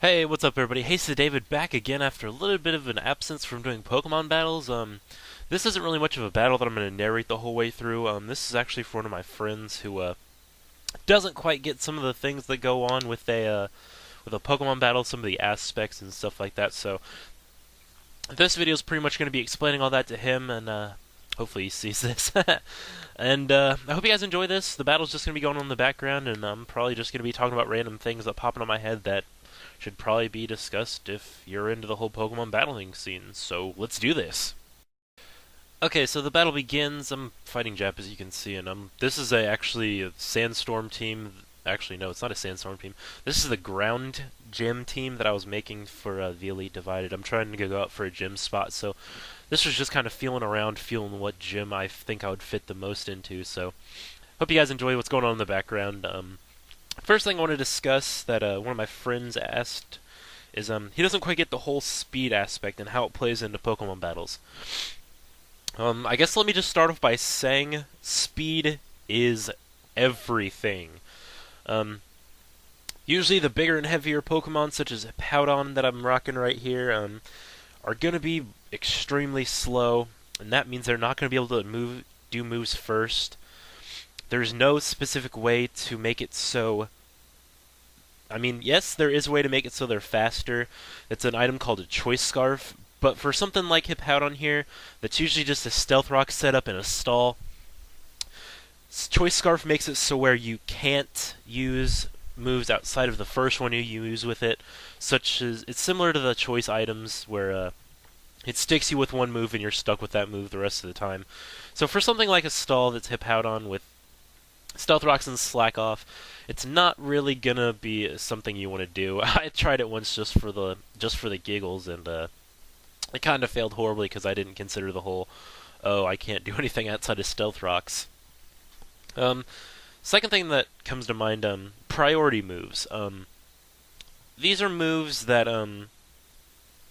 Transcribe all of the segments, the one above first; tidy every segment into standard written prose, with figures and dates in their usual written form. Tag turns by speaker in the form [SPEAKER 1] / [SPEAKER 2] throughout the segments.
[SPEAKER 1] Hey, what's up, everybody? Hey, so David back again after a little bit of an absence from doing Pokemon battles. This isn't really much of a battle that I'm going to narrate the whole way through. This is actually for one of my friends who doesn't quite get some of the things that go on with a Pokemon battle, some of the aspects and stuff like that. So this video is pretty much going to be explaining all that to him, and hopefully he sees this. And I hope you guys enjoy this. The battle's just going to be going on in the background, and I'm probably just going to be talking about random things that pop into my head that should probably be discussed if you're into the whole Pokemon battling scene. So let's do this. Okay, so the battle begins. I'm fighting Jap, as you can see, and this is actually a Sandstorm team. Actually, no, it's not a Sandstorm team. This is the Ground Gym team that I was making for the Elite Divided. I'm trying to go out for a gym spot, so this was just kind of feeling around, feeling what gym I think I would fit the most into. So hope you guys enjoy what's going on in the background. First thing I want to discuss that one of my friends asked is he doesn't quite get the whole speed aspect and how it plays into Pokemon battles. I guess let me just start off by saying speed is everything. Usually the bigger and heavier Pokemon, such as Powdon that I'm rocking right here, are going to be extremely slow, and that means they're not going to be able to do moves first. There's no specific way to make it so. I mean, yes, there is a way to make it so they're faster. It's an item called a Choice Scarf, but for something like Hippowdon here, that's usually just a Stealth Rock setup in a stall. Choice Scarf makes it so where you can't use moves outside of the first one you use with it, such as it's similar to the choice items where it sticks you with one move and you're stuck with that move the rest of the time. So for something like a stall that's Hippowdon with Stealth Rocks and Slack Off, it's not really gonna be something you want to do. I tried it once just for the giggles, and it kind of failed horribly because I didn't consider the whole, oh, I can't do anything outside of Stealth Rocks. Second thing that comes to mind, priority moves. These are moves that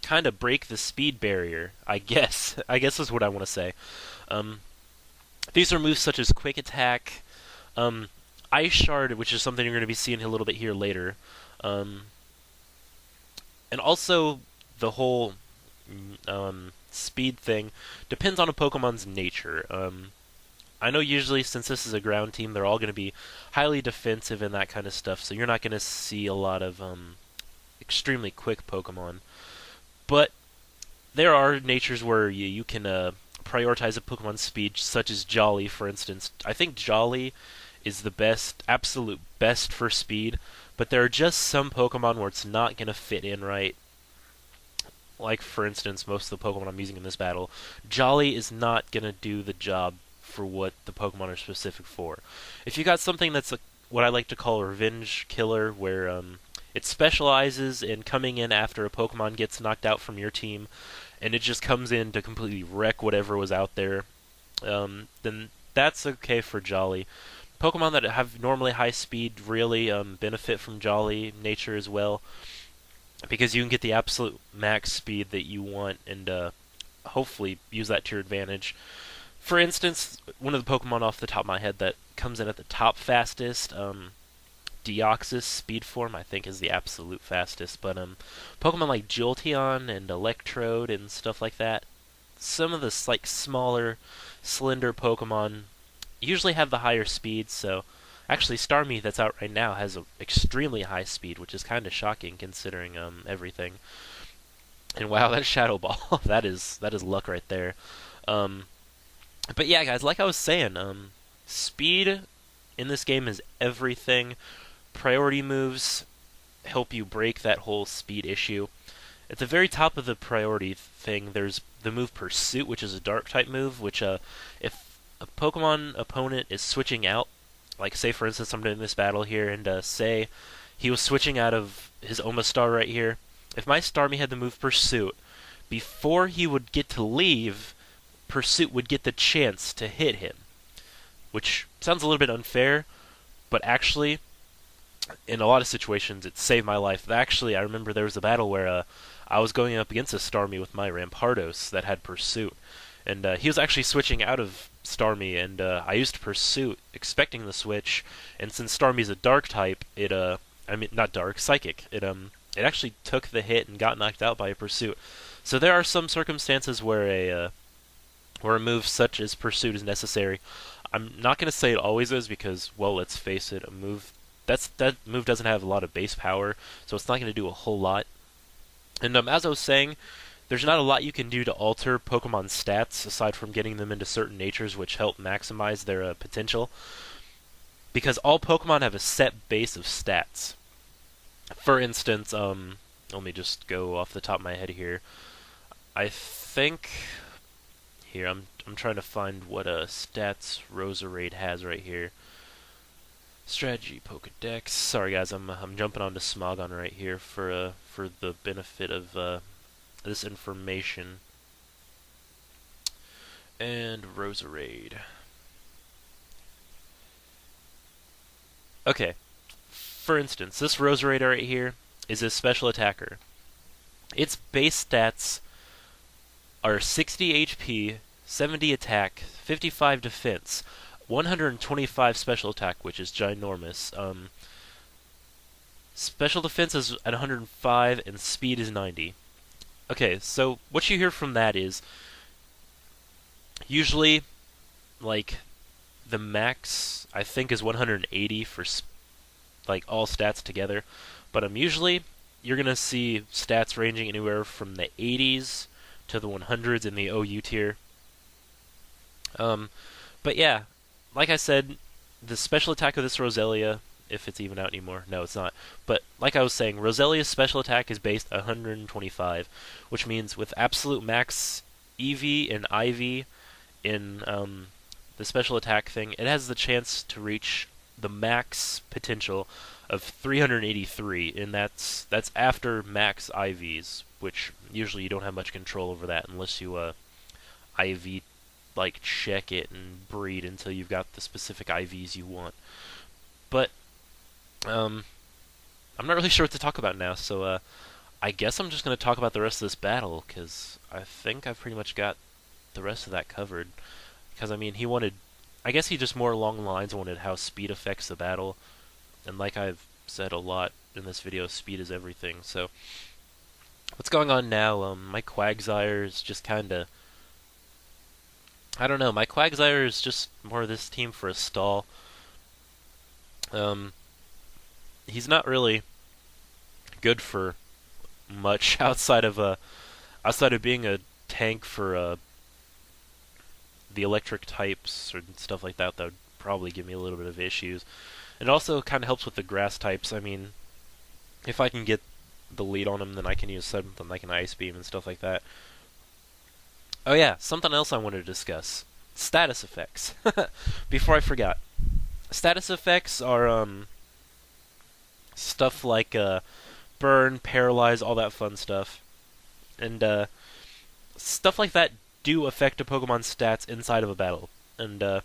[SPEAKER 1] kind of break the speed barrier. I guess is what I want to say. These are moves such as Quick Attack. Ice Shard, which is something you're going to be seeing a little bit here later, and also the whole speed thing depends on a Pokemon's nature. I know usually since this is a ground team, they're all going to be highly defensive and that kind of stuff, so you're not going to see a lot of extremely quick Pokemon. But there are natures where you can prioritize a Pokemon's speed, such as Jolly, for instance. I think Jolly is the absolute best for speed, but there are just some Pokemon where it's not going to fit in right. Like, for instance, most of the Pokemon I'm using in this battle, Jolly is not going to do the job for what the Pokemon are specific for. If you got something that's what I like to call a revenge killer, where it specializes in coming in after a Pokemon gets knocked out from your team, and it just comes in to completely wreck whatever was out there, then that's okay for Jolly. Pokemon that have normally high speed really benefit from Jolly nature as well, because you can get the absolute max speed that you want and hopefully use that to your advantage. For instance, one of the Pokemon off the top of my head that comes in at the top fastest, Deoxys speed form, I think, is the absolute fastest. But Pokemon like Jolteon and Electrode and stuff like that, some of the smaller, slender Pokemon usually have the higher speed. So actually, Starmie that's out right now has an extremely high speed, which is kind of shocking considering everything. And wow, that Shadow Ball, that is luck right there. But yeah, guys, like I was saying, speed in this game is everything. Priority moves help you break that whole speed issue. At the very top of the priority thing, there's the move Pursuit, which is a Dark-type move, which if a Pokemon opponent is switching out, like say for instance I'm doing this battle here, and say he was switching out of his Omastar right here, if my Starmie had the move Pursuit, before he would get to leave, Pursuit would get the chance to hit him. Which sounds a little bit unfair, but actually, in a lot of situations, it saved my life. Actually, I remember there was a battle where I was going up against a Starmie with my Rampardos that had Pursuit, and he was actually switching out of Starmie, and I used Pursuit, expecting the switch, and since Starmie's a Dark type, I mean, not Dark, Psychic, it it actually took the hit and got knocked out by a pursuit. So there are some circumstances where a move such as pursuit is necessary. I'm not going to say it always is because, well, let's face it, that move doesn't have a lot of base power, so it's not going to do a whole lot. And as I was saying, there's not a lot you can do to alter Pokemon's stats aside from getting them into certain natures which help maximize their potential. Because all Pokemon have a set base of stats. For instance, let me just go off the top of my head here. I think here I'm trying to find what stats Roserade has right here. Strategy Pokedex. Sorry guys, I'm jumping onto Smogon right here for the benefit of this information. And Roserade. Okay. For instance, this Roserade right here is a special attacker. Its base stats are 60 HP, 70 attack, 55 defense, 125 special attack, which is ginormous. Special defense is at 105, and speed is 90. Okay, so what you hear from that is usually, like, the max I think is 180 for like all stats together, but usually you're gonna see stats ranging anywhere from the 80s to the 100s in the OU tier. But yeah, like I said, the special attack of this Roselia, if it's even out anymore, no, it's not. But like I was saying, Roselia's special attack is based 125, which means with absolute max EV and IV in the special attack thing, it has the chance to reach the max potential of 383, and that's after max IVs, which usually you don't have much control over that unless you IV like check it and breed until you've got the specific IVs you want. But I'm not really sure what to talk about now, so I guess I'm just going to talk about the rest of this battle, because I think I've pretty much got the rest of that covered. Because, I mean, I guess he just more along the lines wanted how speed affects the battle, and like I've said a lot in this video, speed is everything. So, what's going on now? My Quagsire is just kind of, I don't know, my Quagsire is just more of this team for a stall. He's not really good for much outside of being a tank for the electric types or stuff like that. That would probably give me a little bit of issues. It also kind of helps with the grass types. I mean, if I can get the lead on him, then I can use something like an Ice Beam and stuff like that. Oh yeah, something else I wanted to discuss. Status effects. Before I forgot. Status effects are stuff like burn, paralyze, all that fun stuff. And stuff like that do affect a Pokemon's stats inside of a battle. And let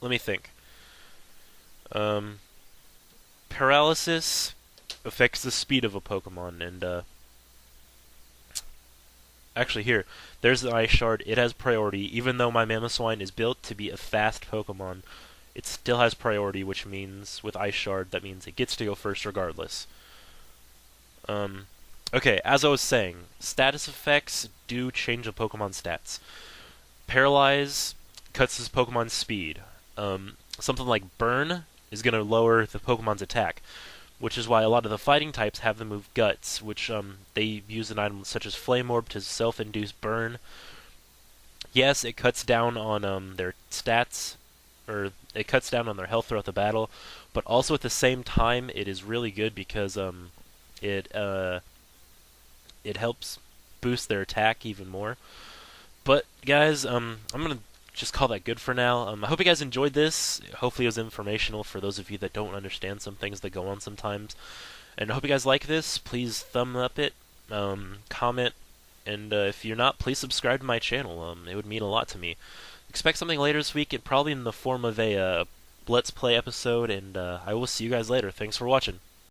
[SPEAKER 1] me think. Paralysis affects the speed of a Pokemon, and actually here, there's the Ice Shard. It has priority, even though my Mamoswine is built to be a fast Pokemon. It still has priority, which means with Ice Shard, that means it gets to go first regardless. Okay, as I was saying, status effects do change a Pokemon's stats. Paralyze cuts his Pokemon's speed. Something like Burn is going to lower the Pokemon's attack, which is why a lot of the fighting types have the move Guts, which they use an item such as Flame Orb to self-induce Burn. Yes, it cuts down on their stats, or it cuts down on their health throughout the battle, but also at the same time, it is really good because it helps boost their attack even more. But guys, I'm gonna just call that good for now. I hope you guys enjoyed this. Hopefully it was informational for those of you that don't understand some things that go on sometimes. And I hope you guys like this. Please thumb up it, comment, and if you're not, please subscribe to my channel. It would mean a lot to me. Expect something later this week, probably in the form of a Let's Play episode, and I will see you guys later. Thanks for watching.